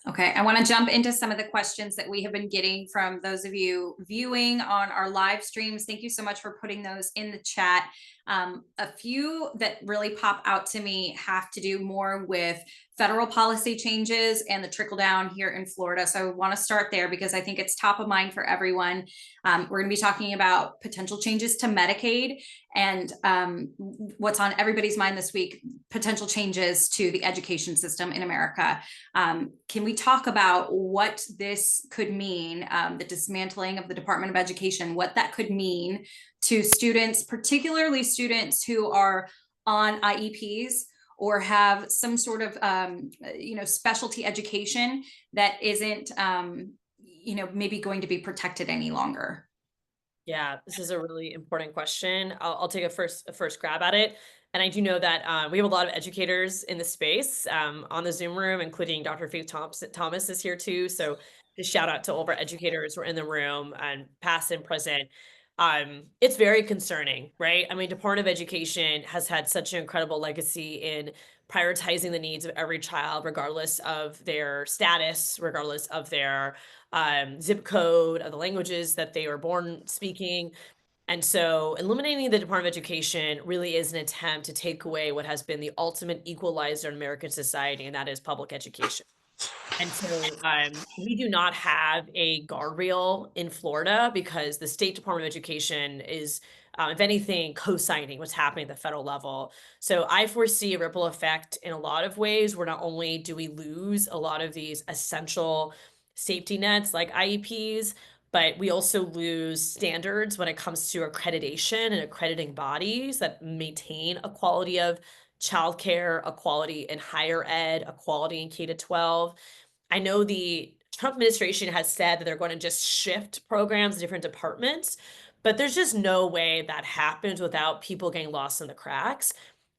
Okay, I want to jump into some of the questions that we have been getting from those of you viewing on our live streams. Thank you so much for putting those in the chat. A few that really pop out to me have to do more with federal policy changes and the trickle down here in Florida. So I want to start there because I think it's top of mind for everyone. We're going to be talking about potential changes to Medicaid, and what's on everybody's mind this week, potential changes to the education system in America. Can we talk about what this could mean, the dismantling of the Department of Education, what that could mean to students, particularly students who are on IEPs or have some sort of, specialty education that isn't, maybe going to be protected any longer? Yeah, this is a really important question. I'll take a first grab at it. And I do know that we have a lot of educators in the space on the Zoom room, including Dr. Faith Thomas is here too. So shout out to all of our educators who are in the room and past and present. It's very concerning, right? I mean, Department of Education has had such an incredible legacy in prioritizing the needs of every child, regardless of their status, regardless of their zip code, of the languages that they were born speaking. And so eliminating the Department of Education really is an attempt to take away what has been the ultimate equalizer in American society, and that is public education. And so we do not have a guardrail in Florida because the State Department of Education is, if anything, co-signing what's happening at the federal level. So I foresee a ripple effect in a lot of ways where not only do we lose a lot of these essential safety nets like IEPs, but we also lose standards when it comes to accreditation and accrediting bodies that maintain a quality of childcare, equality in higher ed, equality in K-12. I know the Trump administration has said that they're going to just shift programs to different departments, but there's just no way that happens without people getting lost in the cracks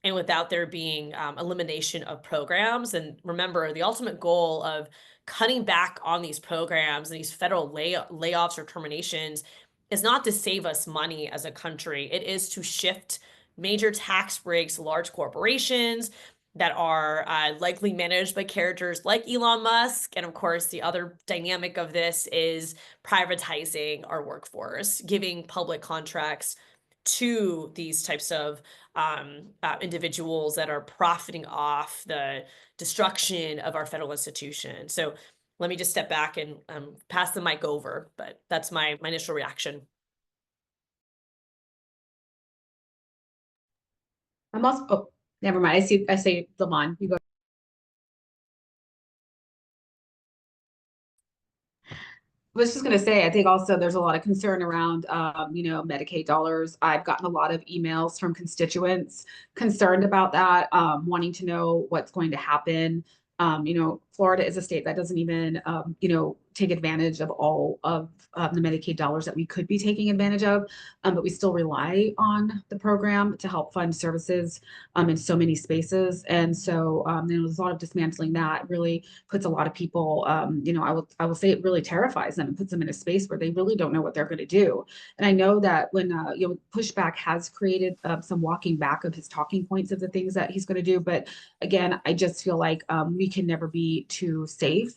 and without there being elimination of programs. And remember, the ultimate goal of cutting back on these programs and these federal layoffs or terminations is not to save us money as a country. It is to shift major tax breaks to large corporations that are likely managed by characters like Elon Musk. And of course, the other dynamic of this is privatizing our workforce, giving public contracts to these types of individuals that are profiting off the destruction of our federal institution. So let me just step back and pass the mic over, but that's my initial reaction. I'm also, oh, never mind. I say LaVon, you go. I was just going to say, I think also there's a lot of concern around, Medicaid dollars. I've gotten a lot of emails from constituents concerned about that, wanting to know what's going to happen. Florida is a state that doesn't even, take advantage of all of the Medicaid dollars that we could be taking advantage of, but we still rely on the program to help fund services in so many spaces. And so, there's a lot of dismantling that really puts a lot of people, I will say it really terrifies them and puts them in a space where they really don't know what they're going to do. And I know that when pushback has created some walking back of his talking points of the things that he's going to do, but again, I just feel like we can never be too safe.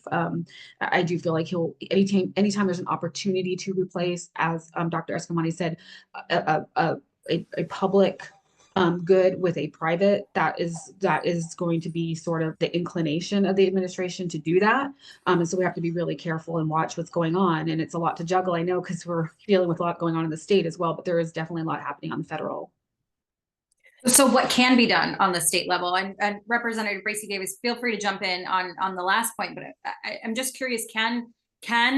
I do feel like he'll anytime there's an opportunity to replace, as Dr. Eskamani said, a public good with a private, that is going to be sort of the inclination of the administration to do that. And so we have to be really careful and watch what's going on. And it's a lot to juggle, I know, because we're dealing with a lot going on in the state as well, but there is definitely a lot happening on the federal. So what can be done on the state level? And Representative Bracy Davis, feel free to jump in on the last point, but I'm just curious, can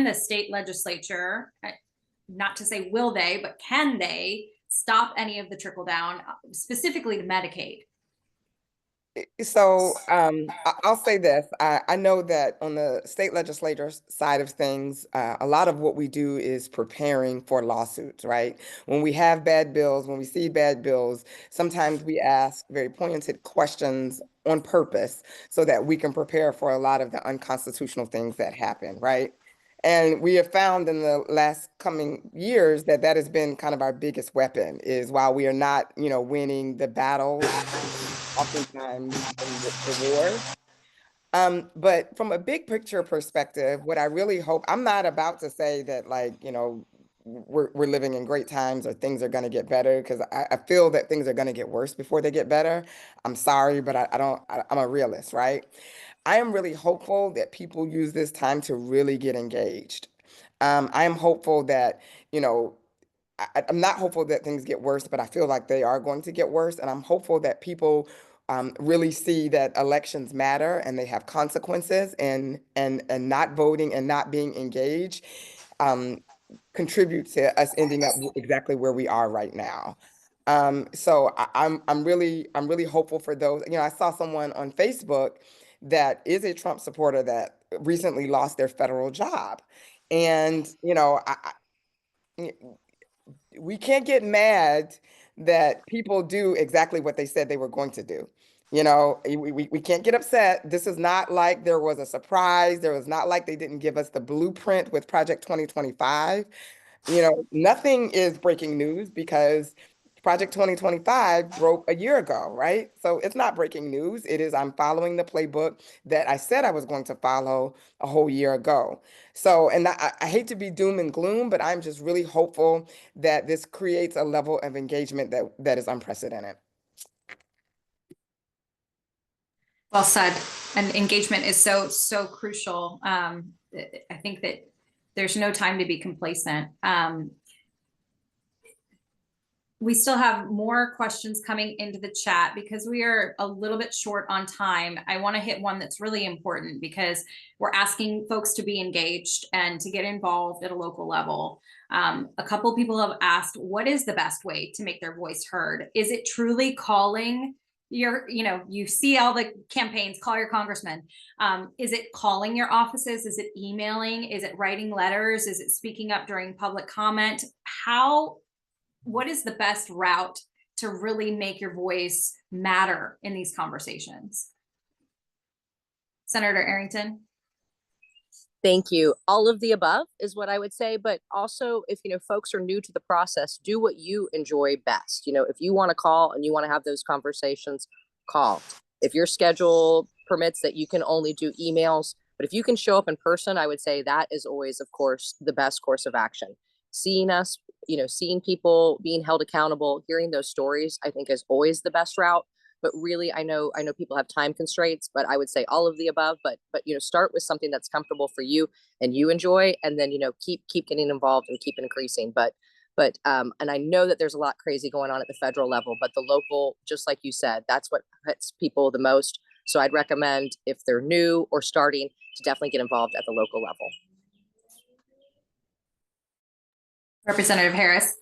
the state legislature, not to say will they, but can they stop any of the trickle down, specifically to Medicaid? So I'll say this. I know that on the state legislature side of things, a lot of what we do is preparing for lawsuits, right? When we have bad bills, when we see bad bills, sometimes we ask very pointed questions on purpose so that we can prepare for a lot of the unconstitutional things that happen, right? And we have found in the last coming years that that has been kind of our biggest weapon, is while we are not, winning the battles, oftentimes the war. But from a big picture perspective, what I really hope, I'm not about to say that, like, we're living in great times or things are going to get better, because I feel that things are going to get worse before they get better. I'm sorry, but I'm a realist, right? I am really hopeful that people use this time to really get engaged. I am hopeful that, I'm not hopeful that things get worse, but I feel like they are going to get worse. And I'm hopeful that people really see that elections matter and they have consequences, and not voting and not being engaged contribute to us ending up exactly where we are right now. So I'm really hopeful for those. I saw someone on Facebook that is a Trump supporter that recently lost their federal job. And, we can't get mad that people do exactly what they said they were going to do. We can't get upset. This is not like there was a surprise. There was not like they didn't give us the blueprint with Project 2025. Nothing is breaking news because Project 2025 broke a year ago, right? So it's not breaking news. It is, I'm following the playbook that I said I was going to follow a whole year ago. So, and I hate to be doom and gloom, but I'm just really hopeful that this creates a level of engagement that is unprecedented. Well said. And engagement is so crucial. I think that there's no time to be complacent. We still have more questions coming into the chat because we are a little bit short on time. I want to hit one that's really important because we're asking folks to be engaged and to get involved at a local level. A couple of people have asked, what is the best way to make their voice heard? Is it truly calling you see all the campaigns, call your congressman. Is it calling your offices? Is it emailing? Is it writing letters? Is it speaking up during public comment? What is the best route to really make your voice matter in these conversations? Senator Arrington. Thank you. All of the above is what I would say, but also if, folks are new to the process, do what you enjoy best. If you want to call and you want to have those conversations, call. If your schedule permits that you can only do emails, but if you can show up in person, I would say that is always, of course, the best course of action. Seeing us, seeing people being held accountable, hearing those stories, I think is always the best route. But really, I know people have time constraints, but I would say all of the above. But start with something that's comfortable for you and you enjoy, and then keep getting involved and keep increasing. But and I know that there's a lot crazy going on at the federal level, but the local, just like you said, that's what hits people the most. So I'd recommend if they're new or starting to definitely get involved at the local level. Representative Harris.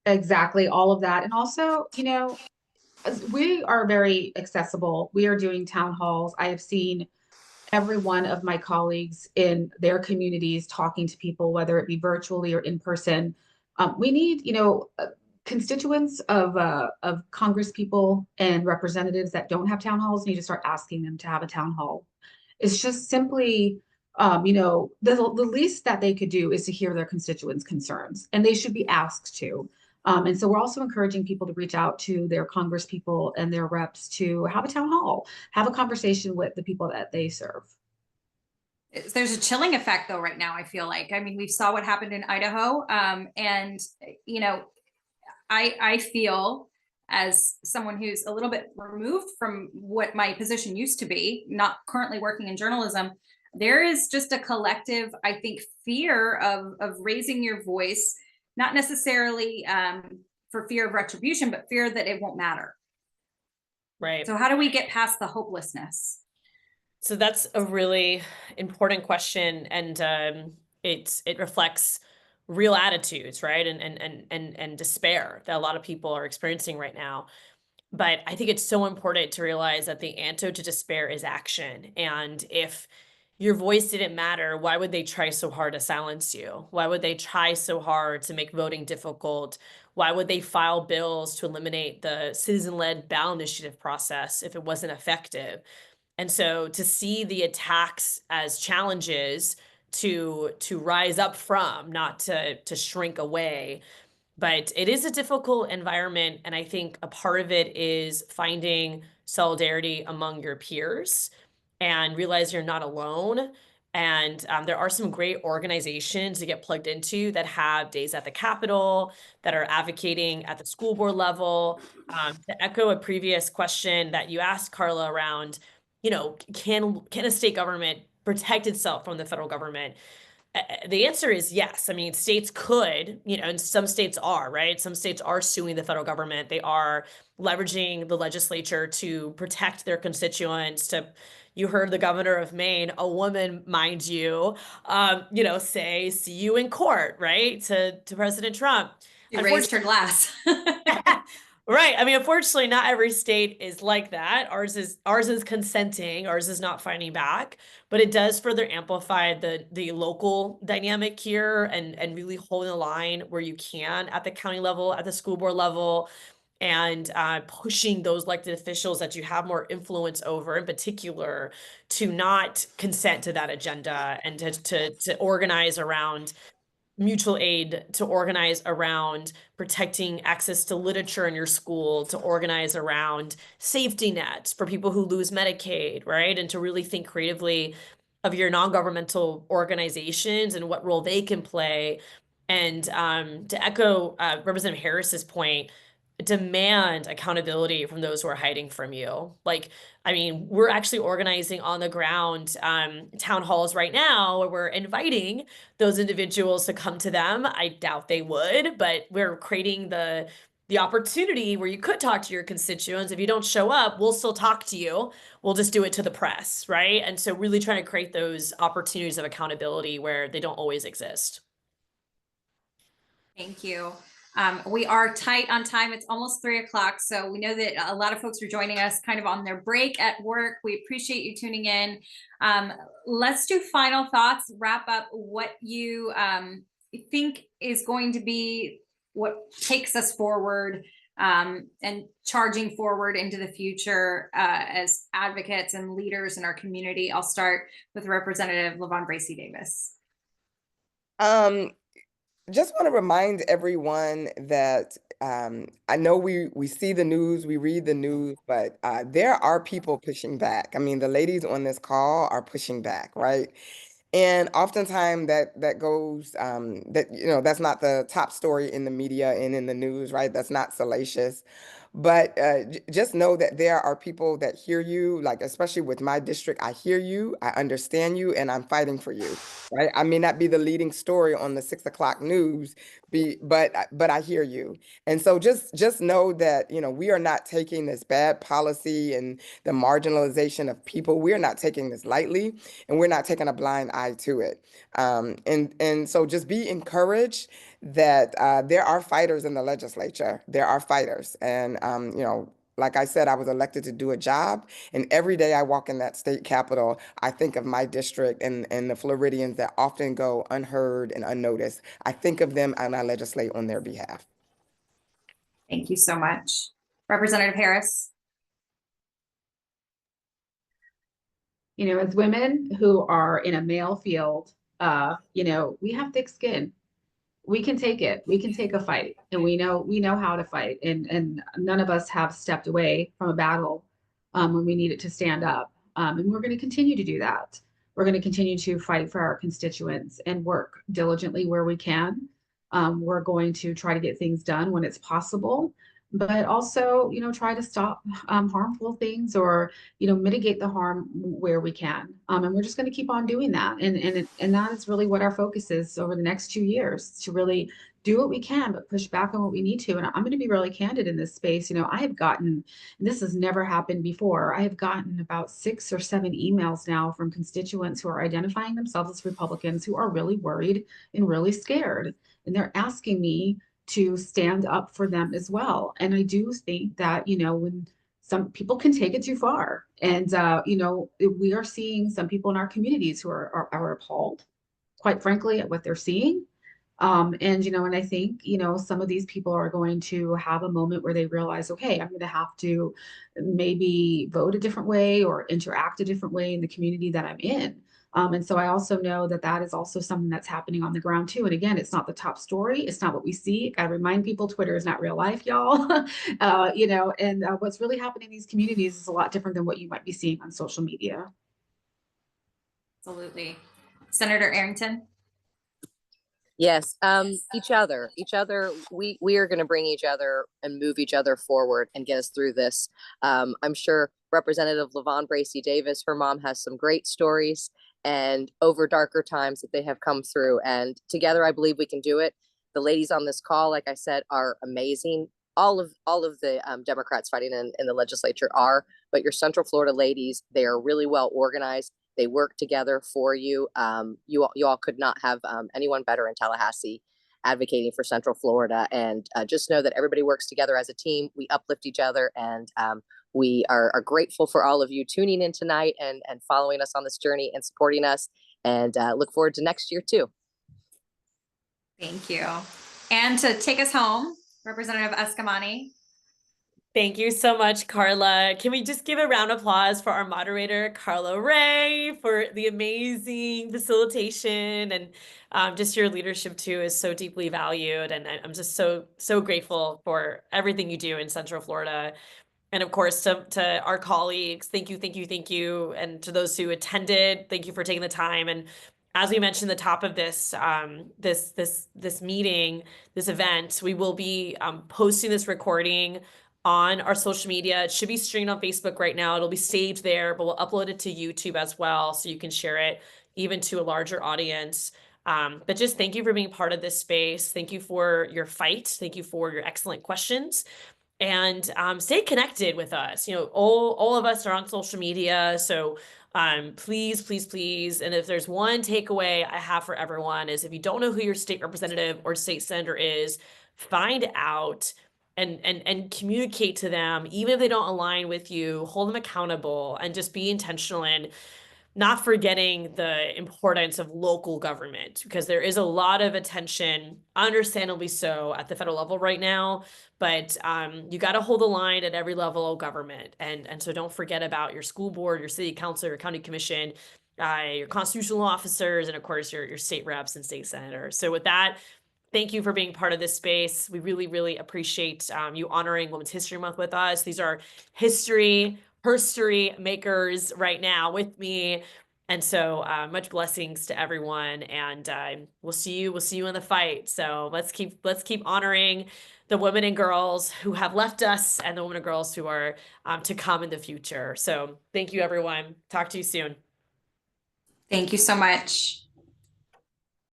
Exactly, all of that. And also, we are very accessible. We are doing town halls. I have seen every one of my colleagues in their communities talking to people, whether it be virtually or in person. We need, constituents of Congress people and representatives that don't have town halls need to start asking them to have a town hall. It's just simply, the least that they could do is to hear their constituents' concerns, and they should be asked to. And so we're also encouraging people to reach out to their Congress people and their reps to have a town hall, have a conversation with the people that they serve. There's a chilling effect though right now, I feel like. I mean, we saw what happened in Idaho. And, I feel as someone who's a little bit removed from what my position used to be, not currently working in journalism, there is just a collective, I think, fear of raising your voice, not necessarily for fear of retribution, but fear that it won't matter. Right. So how do we get past the hopelessness? So that's a really important question, and it reflects real attitudes, right? And despair that a lot of people are experiencing right now. But I think it's so important to realize that the antidote to despair is action. And if your voice didn't matter, why would they try so hard to silence you? Why would they try so hard to make voting difficult? Why would they file bills to eliminate the citizen-led ballot initiative process if it wasn't effective? And so to see the attacks as challenges to rise up from, not to shrink away. But it is a difficult environment, and I think a part of it is finding solidarity among your peers and realize you're not alone. And there are some great organizations to get plugged into that have days at the Capitol, that are advocating at the school board level. To echo a previous question that you asked, Karla, around, can a state government protect itself from the federal government? The answer is yes. I mean, states could, and some states are, right? Some states are suing the federal government. They are leveraging the legislature to protect their constituents. You heard the governor of Maine, a woman, mind you, say, see you in court, right? To President Trump. She raised her glass. Right. I mean, unfortunately, not every state is like that. Ours is consenting, ours is not fighting back, but it does further amplify the local dynamic here and really holding the line where you can at the county level, at the school board level, and pushing those elected officials that you have more influence over, in particular, to not consent to that agenda and to organize around mutual aid, to organize around protecting access to literature in your school, to organize around safety nets for people who lose Medicaid, right? And to really think creatively of your non-governmental organizations and what role they can play. And to echo Representative Harris's point, demand accountability from those who are hiding from you. Like, I mean, we're actually organizing on the ground town halls right now where we're inviting those individuals to come to them. I doubt they would, but we're creating the opportunity where you could talk to your constituents. If you don't show up, we'll still talk to you. We'll just do it to the press, right? And so really trying to create those opportunities of accountability where they don't always exist. Thank you. We are tight on time. It's almost 3 o'clock. So we know that a lot of folks are joining us kind of on their break at work. We appreciate you tuning in. Let's do final thoughts, wrap up what you think is going to be what takes us forward and charging forward into the future as advocates and leaders in our community. I'll start with Representative LaVon Bracy Davis. Just want to remind everyone that I know we see the news, we read the news, but there are people pushing back. I mean, the ladies on this call are pushing back, right? And oftentimes that goes that that's not the top story in the media and in the news, right? That's not salacious. But just know that there are people that hear you, like especially with my district, I hear you, I understand you, and I'm fighting for you, right? I may not be the leading story on the 6 o'clock news, but I hear you. And so just know that, we are not taking this bad policy and the marginalization of people. We are not taking this lightly, and we're not taking a blind eye to it. And so just be encouraged that there are fighters in the legislature. There are fighters. And, like I said, I was elected to do a job. And every day I walk in that state capitol, I think of my district and the Floridians that often go unheard and unnoticed. I think of them and I legislate on their behalf. Thank you so much. Representative Harris. As women who are in a male field, we have thick skin. We can take it. We can take a fight, and we know how to fight. And none of us have stepped away from a battle when we needed to stand up. And we're going to continue to do that. We're going to continue to fight for our constituents and work diligently where we can. We're going to try to get things done when it's possible, but also, try to stop harmful things or, mitigate the harm where we can. And we're just going to keep on doing that. And that is really what our focus is over the next 2 years, to really do what we can, but push back on what we need to. And I'm going to be really candid in this space. I have gotten, and this has never happened before, I have gotten about 6 or 7 emails now from constituents who are identifying themselves as Republicans who are really worried and really scared. And they're asking me to stand up for them as well. And I do think that, when some people can take it too far, and, we are seeing some people in our communities who are appalled, quite frankly, at what they're seeing. And I think, some of these people are going to have a moment where they realize, okay, I'm going to have to maybe vote a different way or interact a different way in the community that I'm in. And so I also know that is also something that's happening on the ground too. And again, it's not the top story. It's not what we see. Gotta remind people, Twitter is not real life, y'all. And what's really happening in these communities is a lot different than what you might be seeing on social media. Absolutely. Senator Arrington. Yes, each other. We are going to bring each other and move each other forward and get us through this. I'm sure Representative LaVon Bracy Davis, her mom has some great stories and over darker times that they have come through. And together, I believe we can do it. The ladies on this call, like I said, are amazing. All of the Democrats fighting in the legislature are, but your Central Florida ladies, they are really well organized. They work together for you. You all could not have anyone better in Tallahassee. advocating for Central Florida. And just know that everybody works together as a team. We uplift each other, and we are grateful for all of you tuning in tonight and following us on this journey and supporting us, and look forward to next year too. Thank you. And to take us home, Representative Eskamani. Thank you so much, Karla. Can we just give a round of applause for our moderator, Karla Ray, for the amazing facilitation, and just your leadership too is so deeply valued. And I'm just so grateful for everything you do in Central Florida. And of course, to our colleagues, thank you. And to those who attended, thank you for taking the time. And as we mentioned at the top of this this meeting, this event, we will be posting this recording on our social media. It should be streamed on Facebook right now. It'll be saved there, but we'll upload it to YouTube as well, so you can share it even to a larger audience. But just thank you for being part of this space. Thank you for your fight. Thank you for your excellent questions. And stay connected with us. You know, all of us are on social media, so please. And if there's one takeaway I have for everyone is, if you don't know who your state representative or state senator is, find out and communicate to them. Even if they don't align with you, hold them accountable, and just be intentional in not forgetting the importance of local government, because there is a lot of attention, understandably so, at the federal level right now. But you got to hold the line at every level of government. And so don't forget about your school board, your city council, your county commission, your constitutional officers, and of course, your state reps and state senators. So with that, thank you for being part of this space. We really appreciate you honoring Women's History Month with us. These are history makers right now with me. And so much blessings to everyone, and we'll see you in the fight. So let's keep honoring the women and girls who have left us, and the women and girls who are to come in the future. So thank you, everyone. Talk to you soon. Thank you so much.